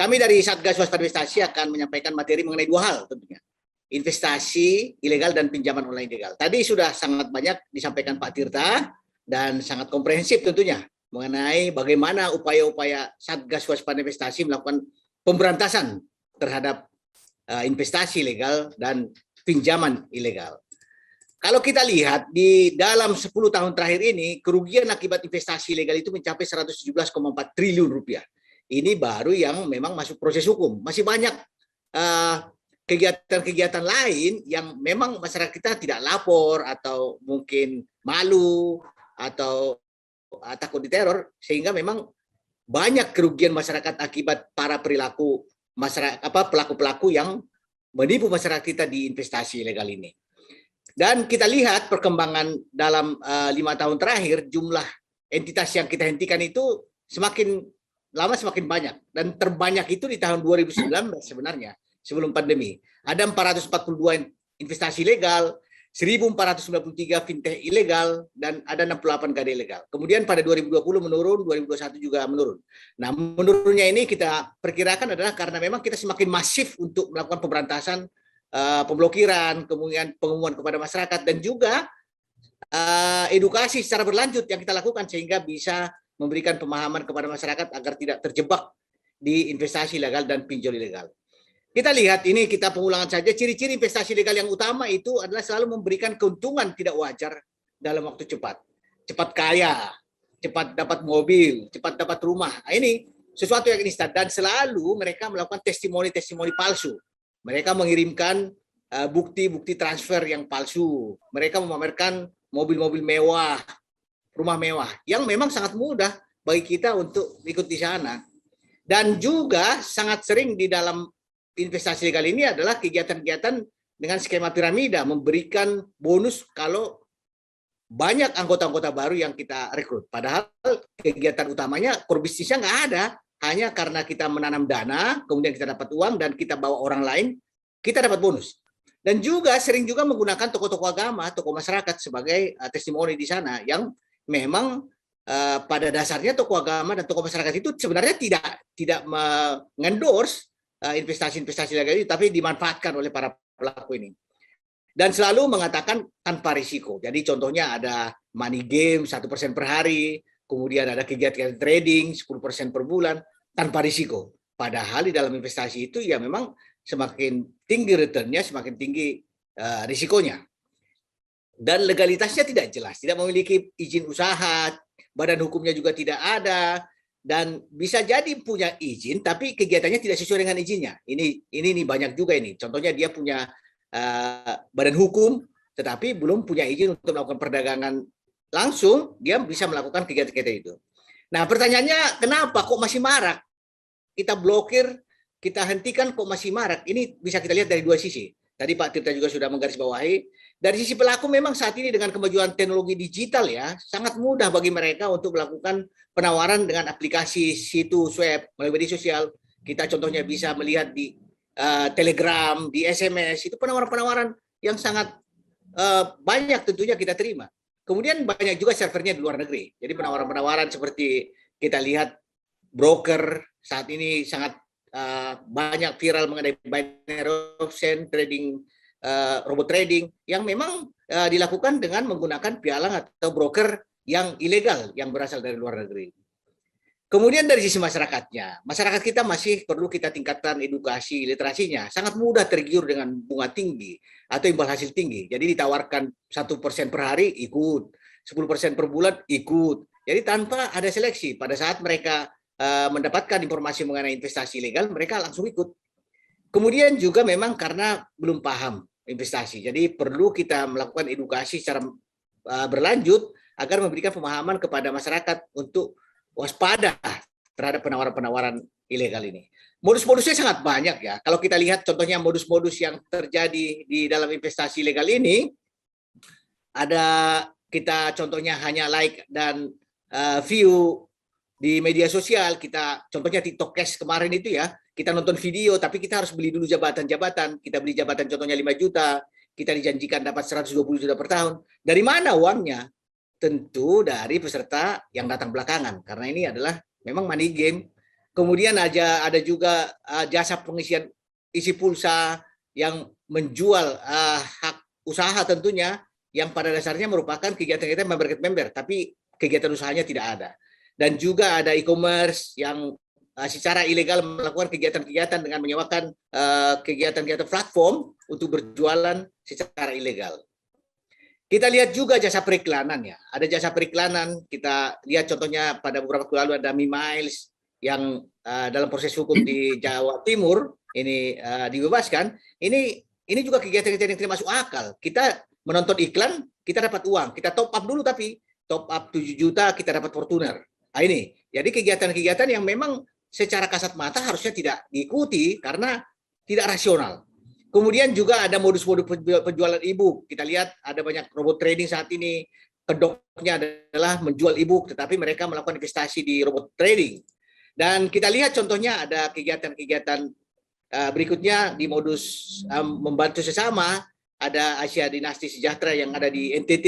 Kami dari Satgas Waspada Investasi akan menyampaikan materi mengenai dua hal tentunya. Investasi ilegal dan pinjaman online ilegal. Tadi sudah sangat banyak disampaikan Pak Tirta dan sangat komprehensif tentunya mengenai bagaimana upaya-upaya Satgas Waspada Investasi melakukan pemberantasan terhadap investasi ilegal dan pinjaman ilegal. Kalau kita lihat di dalam 10 tahun terakhir ini, kerugian akibat investasi ilegal itu mencapai 117,4 triliun rupiah. Ini baru yang memang masuk proses hukum. Masih banyak kegiatan-kegiatan lain yang memang masyarakat kita tidak lapor atau mungkin malu atau takut diteror, sehingga memang banyak kerugian masyarakat akibat para perilaku masyarakat pelaku-pelaku yang menipu masyarakat kita di investasi ilegal ini. Dan kita lihat perkembangan dalam 5 tahun terakhir, jumlah entitas yang kita hentikan itu semakin lama semakin banyak, dan terbanyak itu di tahun 2019 sebenarnya sebelum pandemi. Ada 442 investasi ilegal, 1.493 fintech ilegal, dan ada 68 gade ilegal. Kemudian pada 2020 menurun, 2021 juga menurun. Nah, menurunnya ini kita perkirakan adalah karena memang kita semakin masif untuk melakukan pemberantasan, pemblokiran, kemudian pengumuman kepada masyarakat, dan juga edukasi secara berlanjut yang kita lakukan sehingga bisa memberikan pemahaman kepada masyarakat agar tidak terjebak di investasi ilegal dan pinjol ilegal. Kita lihat ini, kita pengulangan saja, ciri-ciri investasi ilegal yang utama itu adalah selalu memberikan keuntungan tidak wajar dalam waktu cepat. Cepat kaya, cepat dapat mobil, cepat dapat rumah. Nah, ini sesuatu yang instan, dan selalu mereka melakukan testimoni-testimoni palsu. Mereka mengirimkan bukti-bukti transfer yang palsu. Mereka memamerkan mobil-mobil mewah, rumah mewah, yang memang sangat mudah bagi kita untuk ikut di sana. Dan juga sangat sering di dalam investasi legal ini adalah kegiatan-kegiatan dengan skema piramida, memberikan bonus kalau banyak anggota-anggota baru yang kita rekrut. Padahal kegiatan utamanya core bisnisnya nggak ada, hanya karena kita menanam dana, kemudian kita dapat uang dan kita bawa orang lain, kita dapat bonus. Dan juga sering juga menggunakan tokoh-tokoh agama, tokoh masyarakat sebagai testimoni di sana, yang memang pada dasarnya tokoh agama dan tokoh masyarakat itu sebenarnya tidak mengendorse investasi-investasi legal itu, tapi dimanfaatkan oleh para pelaku ini. Dan selalu mengatakan tanpa risiko. Jadi contohnya ada money game 1% per hari, kemudian ada kegiatan trading 10% per bulan tanpa risiko. Padahal di dalam investasi itu ya memang semakin tinggi returnnya, semakin tinggi risikonya. Dan legalitasnya tidak jelas, tidak memiliki izin usaha, badan hukumnya juga tidak ada, dan bisa jadi punya izin tapi kegiatannya tidak sesuai dengan izinnya. Ini banyak juga ini. Contohnya dia punya badan hukum tetapi belum punya izin untuk melakukan perdagangan langsung, dia bisa melakukan kegiatan-kegiatan itu. Nah, pertanyaannya kenapa kok masih marak? Kita blokir, kita hentikan kok masih marak? Ini bisa kita lihat dari dua sisi. Tadi Pak Tirta juga sudah menggarisbawahi. Dari sisi pelaku memang saat ini dengan kemajuan teknologi digital ya, sangat mudah bagi mereka untuk melakukan penawaran dengan aplikasi situs web melalui media sosial. Kita contohnya bisa melihat di Telegram, di SMS, itu penawaran-penawaran yang sangat banyak tentunya kita terima. Kemudian banyak juga servernya di luar negeri. Jadi penawaran-penawaran seperti kita lihat broker saat ini sangat banyak viral mengenai binary option trading, robot trading yang memang dilakukan dengan menggunakan pialang atau broker yang ilegal yang berasal dari luar negeri. Kemudian dari sisi masyarakatnya, masyarakat kita masih perlu kita tingkatkan edukasi literasinya. Sangat mudah tergiur dengan bunga tinggi atau imbal hasil tinggi. Jadi ditawarkan 1% per hari ikut, 10% per bulan ikut. Jadi tanpa ada seleksi. Pada saat mereka mendapatkan informasi mengenai investasi ilegal, mereka langsung ikut. Kemudian juga memang karena belum paham investasi. Jadi perlu kita melakukan edukasi secara berlanjut agar memberikan pemahaman kepada masyarakat untuk waspada terhadap penawaran-penawaran ilegal ini. Modus-modusnya sangat banyak ya. Kalau kita lihat contohnya modus-modus yang terjadi di dalam investasi ilegal ini, ada kita contohnya hanya like dan view di media sosial. Kita contohnya TikTok Cash kemarin itu ya, kita nonton video tapi kita harus beli dulu jabatan-jabatan. Kita beli jabatan contohnya 5 juta, kita dijanjikan dapat 120 juta per tahun. Dari mana uangnya? Tentu dari peserta yang datang belakangan, karena ini adalah memang money game. Kemudian ada juga jasa pengisian isi pulsa yang menjual hak usaha tentunya, yang pada dasarnya merupakan kegiatan-kegiatan member, tapi kegiatan usahanya tidak ada. Dan juga ada e-commerce yang secara ilegal melakukan kegiatan-kegiatan dengan menyewakan kegiatan-kegiatan platform untuk berjualan secara ilegal. Kita lihat juga jasa periklanan ya. Ada jasa periklanan, kita lihat contohnya pada beberapa waktu lalu ada Mi-Miles yang dalam proses hukum di Jawa Timur ini dibebaskan. Ini juga kegiatan-kegiatan yang tidak masuk akal. Kita menonton iklan, kita dapat uang. Kita top up dulu, tapi top up 7 juta kita dapat Fortuner. Nah, ini. Jadi kegiatan-kegiatan yang memang secara kasat mata harusnya tidak diikuti karena tidak rasional. Kemudian juga ada modus-modus penjualan e-book. Kita lihat ada banyak robot trading saat ini. Kedoknya adalah menjual e-book, tetapi mereka melakukan investasi di robot trading. Dan kita lihat contohnya ada kegiatan-kegiatan berikutnya di modus membantu sesama. Ada Asia Dinasti Sejahtera yang ada di NTT,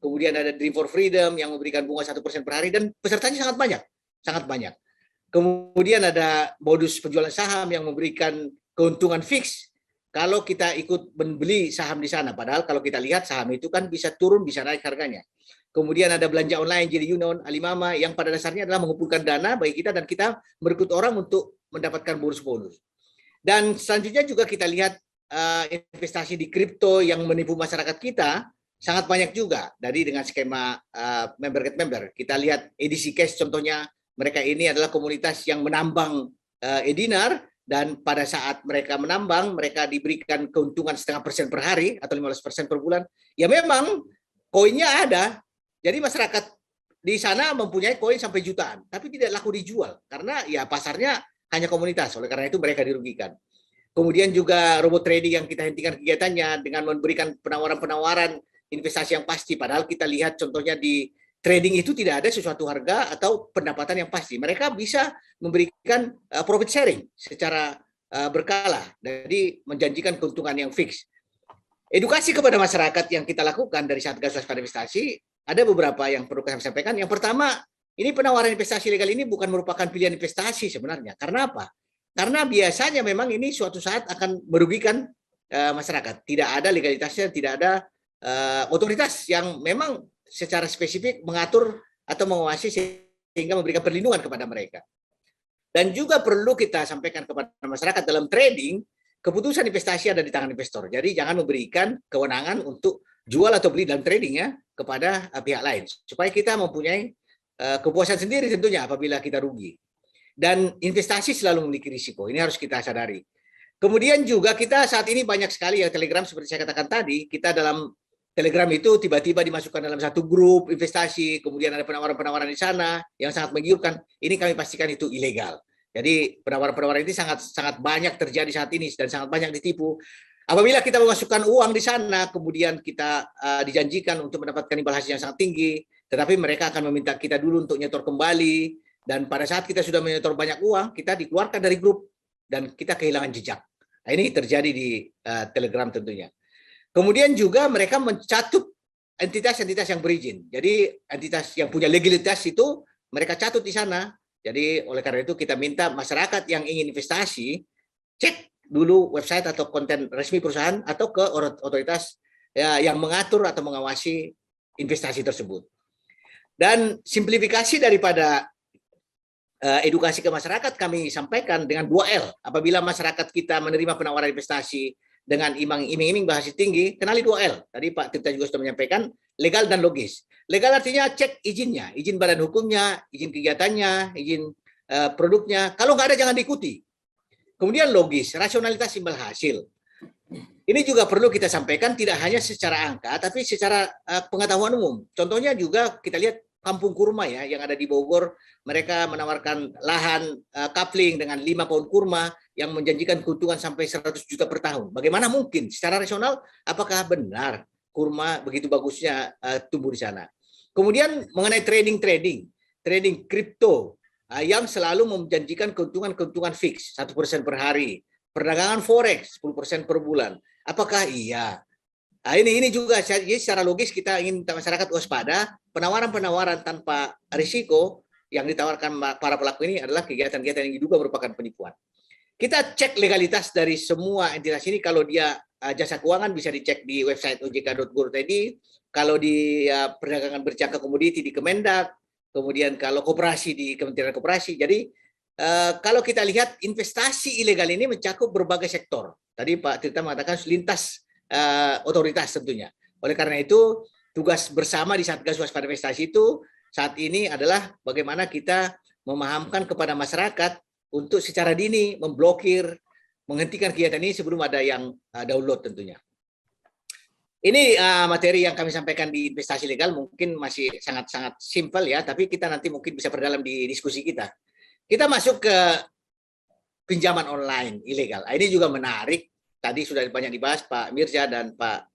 kemudian ada Dream for Freedom yang memberikan bunga 1% per hari, dan pesertanya sangat banyak, sangat banyak. Kemudian ada modus penjualan saham yang memberikan keuntungan fix kalau kita ikut membeli saham di sana. Padahal kalau kita lihat saham itu kan bisa turun, bisa naik harganya. Kemudian ada belanja online, jadi Yunon, Alimama, yang pada dasarnya adalah mengumpulkan dana bagi kita dan kita merekrut orang untuk mendapatkan bonus-bonus. Dan selanjutnya juga kita lihat investasi di kripto yang menipu masyarakat kita sangat banyak juga. Dari dengan skema member. Kita lihat edisi cash contohnya, mereka ini adalah komunitas yang menambang e-dinar, dan pada saat mereka menambang, mereka diberikan keuntungan 0,5% per hari atau 15% per bulan. Ya memang koinnya ada. Jadi masyarakat di sana mempunyai koin sampai jutaan, tapi tidak laku dijual karena ya pasarnya hanya komunitas. Oleh karena itu mereka dirugikan. Kemudian juga robot trading yang kita hentikan kegiatannya dengan memberikan penawaran-penawaran investasi yang pasti. Padahal kita lihat contohnya di trading itu tidak ada sesuatu harga atau pendapatan yang pasti. Mereka bisa memberikan profit sharing secara berkala, jadi menjanjikan keuntungan yang fix. Edukasi kepada masyarakat yang kita lakukan dari Satgas Waspada Investasi, ada beberapa yang perlu kami sampaikan. Yang pertama, ini penawaran investasi legal ini bukan merupakan pilihan investasi sebenarnya. Karena apa? Karena biasanya memang ini suatu saat akan merugikan masyarakat. Tidak ada legalitasnya, tidak ada otoritas yang memang secara spesifik mengatur atau mengawasi sehingga memberikan perlindungan kepada mereka. Dan juga perlu kita sampaikan kepada masyarakat dalam trading, keputusan investasi ada di tangan investor. Jadi jangan memberikan kewenangan untuk jual atau beli dalam trading ya kepada pihak lain. Supaya kita mempunyai kepuasan sendiri tentunya apabila kita rugi. Dan investasi selalu memiliki risiko. Ini harus kita sadari. Kemudian juga kita saat ini banyak sekali ya Telegram seperti saya katakan tadi, kita dalam Telegram itu tiba-tiba dimasukkan dalam satu grup investasi, kemudian ada penawaran-penawaran di sana yang sangat menggiurkan. Ini kami pastikan itu ilegal. Jadi penawaran-penawaran ini sangat banyak terjadi saat ini dan sangat banyak ditipu. Apabila kita memasukkan uang di sana, kemudian kita dijanjikan untuk mendapatkan imbal hasil yang sangat tinggi, tetapi mereka akan meminta kita dulu untuk nyetor kembali, dan pada saat kita sudah menyetor banyak uang, kita dikeluarkan dari grup dan kita kehilangan jejak. Nah, ini terjadi di Telegram tentunya. Kemudian juga mereka mencatut entitas-entitas yang berizin. Jadi entitas yang punya legalitas itu mereka catut di sana. Jadi oleh karena itu kita minta masyarakat yang ingin investasi cek dulu website atau konten resmi perusahaan atau ke otoritas ya, yang mengatur atau mengawasi investasi tersebut. Dan simplifikasi daripada edukasi ke masyarakat kami sampaikan dengan 2L. Apabila masyarakat kita menerima penawaran investasi dengan iming-iming hasil tinggi, kenali 2L. Tadi Pak Tirta juga sudah menyampaikan, legal dan logis. Legal artinya cek izinnya, izin badan hukumnya, izin kegiatannya, izin produknya. Kalau nggak ada jangan diikuti. Kemudian logis, rasionalitas imbal hasil. Ini juga perlu kita sampaikan tidak hanya secara angka, tapi secara pengetahuan umum. Contohnya juga kita lihat Kampung Kurma ya, yang ada di Bogor, mereka menawarkan lahan coupling dengan 5 pohon kurma yang menjanjikan keuntungan sampai 100 juta per tahun. Bagaimana mungkin? Secara rasional, apakah benar kurma begitu bagusnya tumbuh di sana? Kemudian mengenai trading kripto yang selalu menjanjikan keuntungan fix 1% per hari, perdagangan forex 10% per bulan. Apakah iya? Nah, ini juga secara logis kita ingin masyarakat waspada, penawaran-penawaran tanpa risiko yang ditawarkan para pelaku ini adalah kegiatan-kegiatan yang diduga merupakan penipuan. Kita cek legalitas dari semua entitas ini. Kalau dia jasa keuangan bisa dicek di website ojk.go.id. Kalau di perdagangan berjangka komoditi di Kemendak, kemudian kalau koperasi di Kementerian Koperasi. Jadi kalau kita lihat investasi ilegal ini mencakup berbagai sektor. Tadi Pak Tirta mengatakan lintas otoritas tentunya. Oleh karena itu tugas bersama di Satgas Waspada Investasi itu saat ini adalah bagaimana kita memahamkan kepada masyarakat untuk secara dini memblokir, menghentikan kegiatan ini sebelum ada yang download tentunya. Ini materi yang kami sampaikan di investasi legal, mungkin masih sangat-sangat simpel ya, tapi kita nanti mungkin bisa perdalam di diskusi kita. Kita masuk ke pinjaman online ilegal. Ini juga menarik, tadi sudah banyak dibahas Pak Mirza dan Pak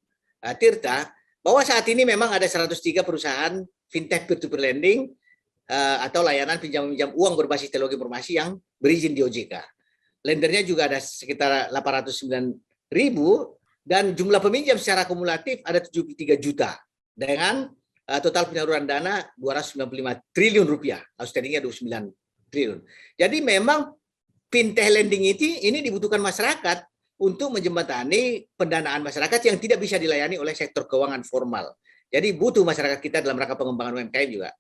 Tirta, bahwa saat ini memang ada 103 perusahaan fintech peer-to-peer lending atau layanan pinjam uang berbasis teknologi informasi yang berizin di OJK. Lendernya juga ada sekitar 809.000 dan jumlah peminjam secara kumulatif ada 73 juta dengan total penyaluran dana 295 triliun rupiah, outstandingnya 29 triliun. Jadi memang fintech lending ini dibutuhkan masyarakat untuk menjembatani pendanaan masyarakat yang tidak bisa dilayani oleh sektor keuangan formal. Jadi butuh masyarakat kita dalam rangka pengembangan UMKM juga.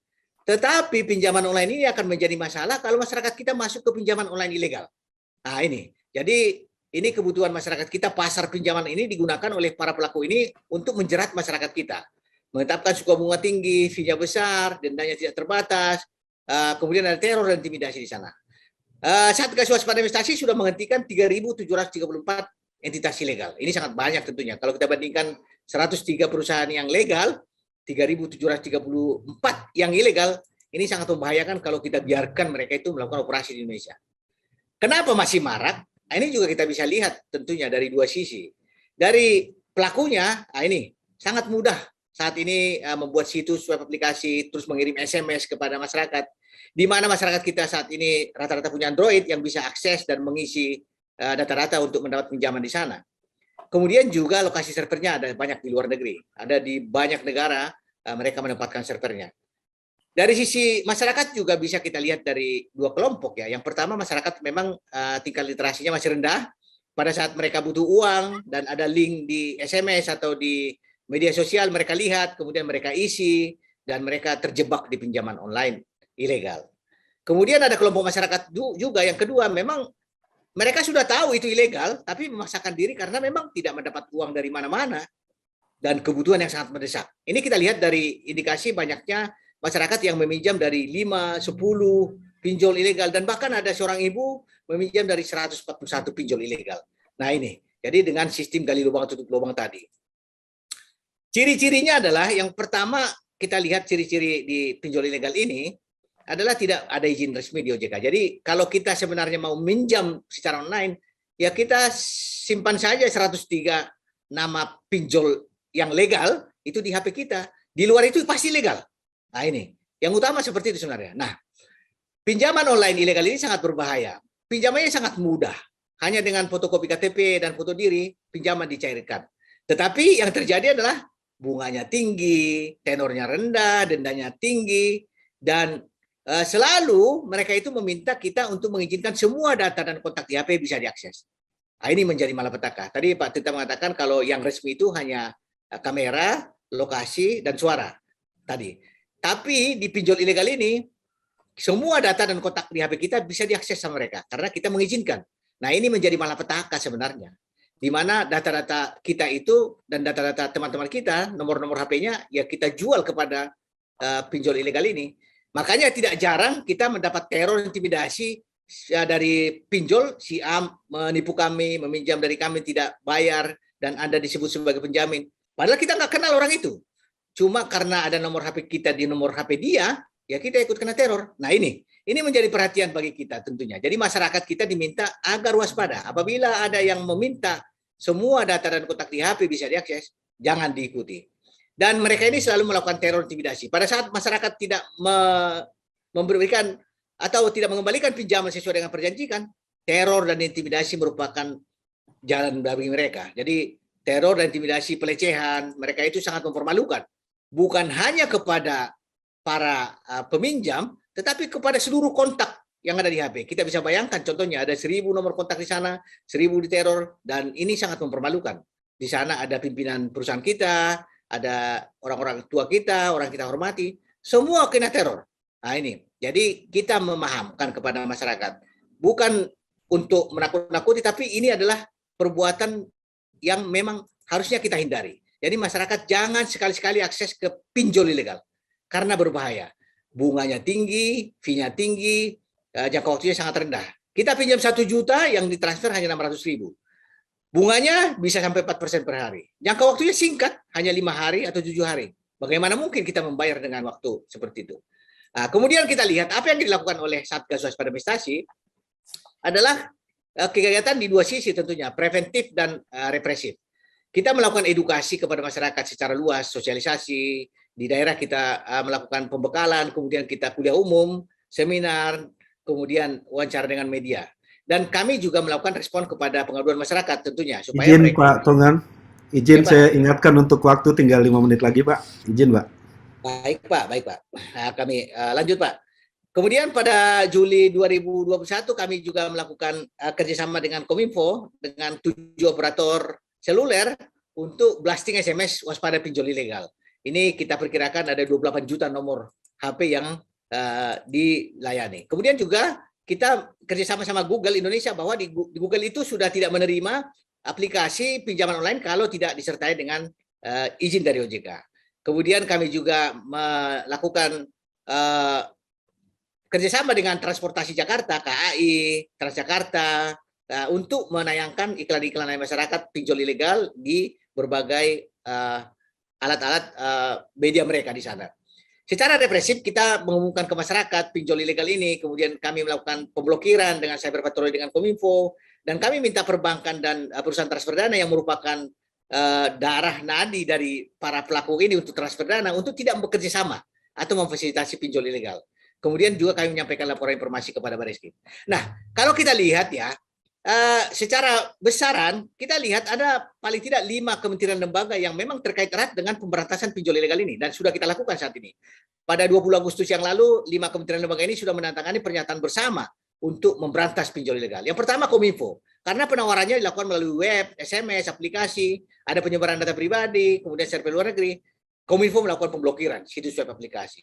Tetapi pinjaman online ini akan menjadi masalah kalau masyarakat kita masuk ke pinjaman online ilegal. Nah ini, jadi ini kebutuhan masyarakat kita, pasar pinjaman ini digunakan oleh para pelaku ini untuk menjerat masyarakat kita. Menetapkan suku bunga tinggi, fee-nya besar, dendanya tidak terbatas, kemudian ada teror dan intimidasi di sana. Satgas Waspada Investasi sudah menghentikan 3.734 entitas ilegal. Ini sangat banyak tentunya. Kalau kita bandingkan 103 perusahaan yang legal, 3.734 yang ilegal, ini sangat membahayakan kalau kita biarkan mereka itu melakukan operasi di Indonesia. Kenapa masih marak? Nah, ini juga kita bisa lihat tentunya dari dua sisi. Dari pelakunya, ini sangat mudah saat ini membuat situs web aplikasi, terus mengirim SMS kepada masyarakat, di mana masyarakat kita saat ini rata-rata punya Android yang bisa akses dan mengisi data-data untuk mendapat pinjaman di sana. Kemudian juga lokasi servernya ada banyak di luar negeri, ada di banyak negara mereka menempatkan servernya. Dari sisi masyarakat juga bisa kita lihat dari dua kelompok ya. Yang pertama masyarakat memang tingkat literasinya masih rendah. Pada saat mereka butuh uang dan ada link di SMS atau di media sosial mereka lihat, kemudian mereka isi dan mereka terjebak di pinjaman online ilegal. Kemudian ada kelompok masyarakat juga yang kedua, memang mereka sudah tahu itu ilegal, tapi memaksakan diri karena memang tidak mendapat uang dari mana-mana dan kebutuhan yang sangat mendesak. Ini kita lihat dari indikasi banyaknya masyarakat yang meminjam dari 5, 10 pinjol ilegal, dan bahkan ada seorang ibu meminjam dari 141 pinjol ilegal. Nah ini, jadi dengan sistem gali lubang tutup lubang tadi. Ciri-cirinya adalah yang pertama kita lihat ciri-ciri di pinjol ilegal ini adalah tidak ada izin resmi di OJK. Jadi kalau kita sebenarnya mau minjam secara online, ya kita simpan saja 103 nama pinjol yang legal itu di HP kita. Di luar itu pasti legal. Nah ini, yang utama seperti itu sebenarnya. Nah, pinjaman online ilegal ini sangat berbahaya. Pinjamannya sangat mudah. Hanya dengan fotokopi KTP dan foto diri, pinjaman dicairkan. Tetapi yang terjadi adalah bunganya tinggi, tenornya rendah, dendanya tinggi, dan selalu mereka itu meminta kita untuk mengizinkan semua data dan kontak di HP bisa diakses. Nah, ini menjadi malapetaka. Tadi Pak Tirta mengatakan kalau yang resmi itu hanya kamera, lokasi, dan suara. Tadi. Tapi di pinjol ilegal ini, semua data dan kontak di HP kita bisa diakses sama mereka karena kita mengizinkan. Nah, ini menjadi malapetaka sebenarnya. Di mana data-data kita itu dan data-data teman-teman kita, nomor-nomor HP-nya, ya kita jual kepada pinjol ilegal ini. Makanya tidak jarang kita mendapat teror intimidasi dari pinjol, si A menipu kami, meminjam dari kami tidak bayar, dan Anda disebut sebagai penjamin. Padahal kita nggak kenal orang itu. Cuma karena ada nomor HP kita di nomor HP dia, ya kita ikut kena teror. Nah ini menjadi perhatian bagi kita tentunya. Jadi masyarakat kita diminta agar waspada. Apabila ada yang meminta semua data dan kontak di HP bisa diakses, jangan diikuti. Dan mereka ini selalu melakukan teror intimidasi. Pada saat masyarakat tidak memberikan atau tidak mengembalikan pinjaman sesuai dengan perjanjian, teror dan intimidasi merupakan jalan bagi mereka. Jadi teror dan intimidasi, pelecehan, mereka itu sangat mempermalukan. Bukan hanya kepada para peminjam, tetapi kepada seluruh kontak yang ada di HP. Kita bisa bayangkan contohnya ada 1.000 nomor kontak di sana, 1.000 diteror, dan ini sangat mempermalukan. Di sana ada pimpinan perusahaan kita, ada orang-orang tua kita, orang kita hormati, semua kena teror. Nah ini, jadi kita memahamkan kepada masyarakat, bukan untuk menakut-nakuti, tapi ini adalah perbuatan yang memang harusnya kita hindari. Jadi masyarakat jangan sekali-sekali akses ke pinjol ilegal, karena berbahaya. Bunganya tinggi, fee-nya tinggi, jangka waktunya sangat rendah. Kita pinjam 1 juta, yang ditransfer hanya 600.000. Bunganya bisa sampai 4% per hari. Jangka waktunya singkat, hanya 5 hari atau 7 hari. Bagaimana mungkin kita membayar dengan waktu seperti itu? Nah, kemudian kita lihat apa yang dilakukan oleh Satgas Waspada Investasi adalah kegiatan di 2 sisi tentunya, preventif dan represif. Kita melakukan edukasi kepada masyarakat secara luas, sosialisasi, di daerah kita melakukan pembekalan, kemudian kita kuliah umum, seminar, kemudian wawancara dengan media. Dan kami juga melakukan respon kepada pengaduan masyarakat tentunya. Supaya Izin mereka... Pak Tongan, izin Ya, Pak. saya ingatkan untuk waktu tinggal 5 menit lagi Pak. Izin Pak. Baik Pak, baik Pak. Nah, kami lanjut Pak. Kemudian pada Juli 2021 kami juga melakukan kerjasama dengan Kominfo dengan 7 operator seluler untuk blasting SMS waspada pinjol ilegal. Ini kita perkirakan ada 28 juta nomor HP yang dilayani. Kemudian juga kita kerjasama sama Google Indonesia bahwa di Google itu sudah tidak menerima aplikasi pinjaman online kalau tidak disertai dengan izin dari OJK. Kemudian kami juga melakukan kerjasama dengan Transportasi Jakarta, KAI, Transjakarta, untuk menayangkan iklan-iklan masyarakat pinjol ilegal di berbagai alat-alat media mereka di sana. Secara represif kita mengumumkan ke masyarakat pinjol ilegal ini, kemudian kami melakukan pemblokiran dengan cyber patroli dengan Kominfo, dan kami minta perbankan dan perusahaan transfer dana yang merupakan darah nadi dari para pelaku ini untuk transfer dana untuk tidak bekerja sama atau memfasilitasi pinjol ilegal. Kemudian juga kami menyampaikan laporan informasi kepada Bareskrim. Nah, kalau kita lihat ya, secara besaran kita lihat ada paling tidak 5 kementerian lembaga yang memang terkait erat dengan pemberantasan pinjol ilegal ini, dan sudah kita lakukan saat ini. Pada 20 Agustus yang lalu, 5 kementerian lembaga ini sudah menandatangani pernyataan bersama untuk memberantas pinjol ilegal. Yang pertama Kominfo, karena penawarannya dilakukan melalui web, SMS, aplikasi, ada penyebaran data pribadi, kemudian server luar negeri. Kominfo melakukan pemblokiran situs web aplikasi.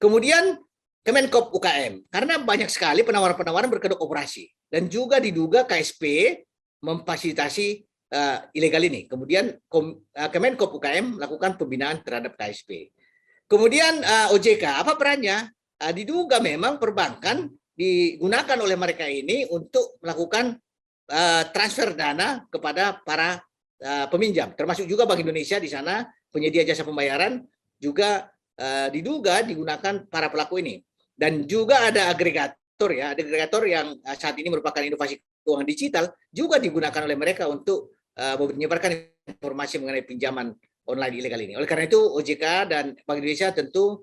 Kemudian Kemenkop UKM, karena banyak sekali penawaran-penawaran berkedok operasi, dan juga diduga KSP memfasilitasi ilegal ini. Kemudian Kemenkop UKM melakukan pembinaan terhadap KSP. Kemudian OJK, apa perannya? Diduga memang perbankan digunakan oleh mereka ini untuk melakukan transfer dana kepada para peminjam, termasuk juga Bank Indonesia di sana, penyedia jasa pembayaran juga diduga digunakan para pelaku ini. Dan juga ada agregator ya, agregator yang saat ini merupakan inovasi keuangan digital juga digunakan oleh mereka untuk menyebarkan informasi mengenai pinjaman online ilegal ini. Oleh karena itu OJK dan Bank Indonesia tentu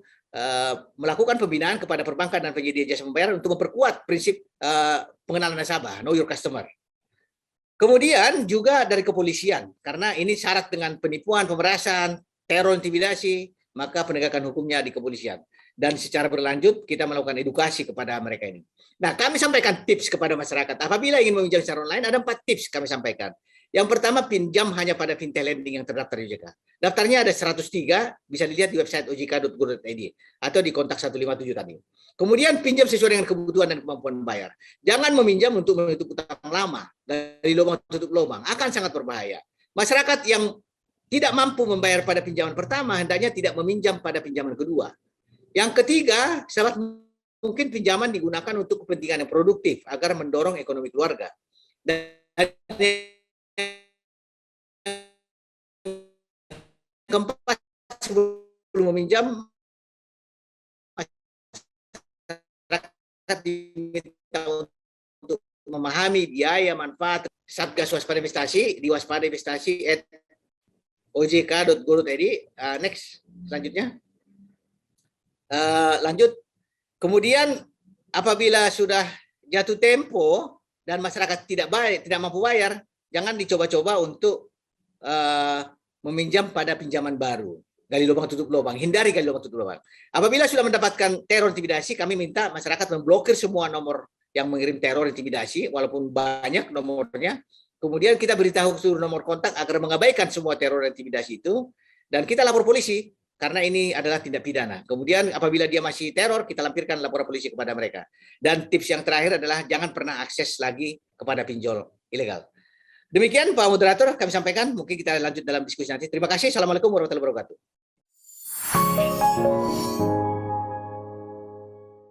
melakukan pembinaan kepada perbankan dan penyedia jasa pembayaran untuk memperkuat prinsip pengenalan nasabah, know your customer. Kemudian juga dari kepolisian, karena ini syarat dengan penipuan, pemerasan, teror, intimidasi, maka penegakan hukumnya di kepolisian. Dan secara berlanjut kita melakukan edukasi kepada mereka ini. Nah, kami sampaikan tips kepada masyarakat. Apabila ingin meminjam secara online, ada 4 tips kami sampaikan. Yang pertama, pinjam hanya pada fintech lending yang terdaftar di OJK. Daftarnya ada 103, bisa dilihat di website ojk.go.id atau di kontak 157 tadi. Kemudian pinjam sesuai dengan kebutuhan dan kemampuan membayar. Jangan meminjam untuk menutup utang lama, dari lubang tutup lubang, akan sangat berbahaya. Masyarakat yang tidak mampu membayar pada pinjaman pertama, hendaknya tidak meminjam pada pinjaman kedua. Yang ketiga, sahabat, mungkin pinjaman digunakan untuk kepentingan yang produktif agar mendorong ekonomi keluarga. Dan keempat, sebelum meminjam, masyarakat diminta untuk memahami biaya manfaat. Satgas Waspada Investasi di waspadainvestasi@ojk.go.id. Next, selanjutnya. Lanjut. Kemudian apabila sudah jatuh tempo dan masyarakat tidak mampu bayar, jangan dicoba-coba untuk meminjam pada pinjaman baru. gali lubang tutup lubang, hindari gali lubang tutup lubang. Apabila sudah mendapatkan teror intimidasi, kami minta masyarakat memblokir semua nomor yang mengirim teror intimidasi, walaupun banyak nomornya. Kemudian kita beritahu seluruh nomor kontak agar mengabaikan semua teror intimidasi itu, dan kita lapor polisi karena ini adalah tindak pidana. Kemudian apabila dia masih teror, kita lampirkan laporan polisi kepada mereka. Dan tips yang terakhir adalah jangan pernah akses lagi kepada pinjol ilegal. Demikian Pak Moderator, kami sampaikan. Mungkin kita lanjut dalam diskusi nanti. Terima kasih. Assalamualaikum warahmatullahi wabarakatuh.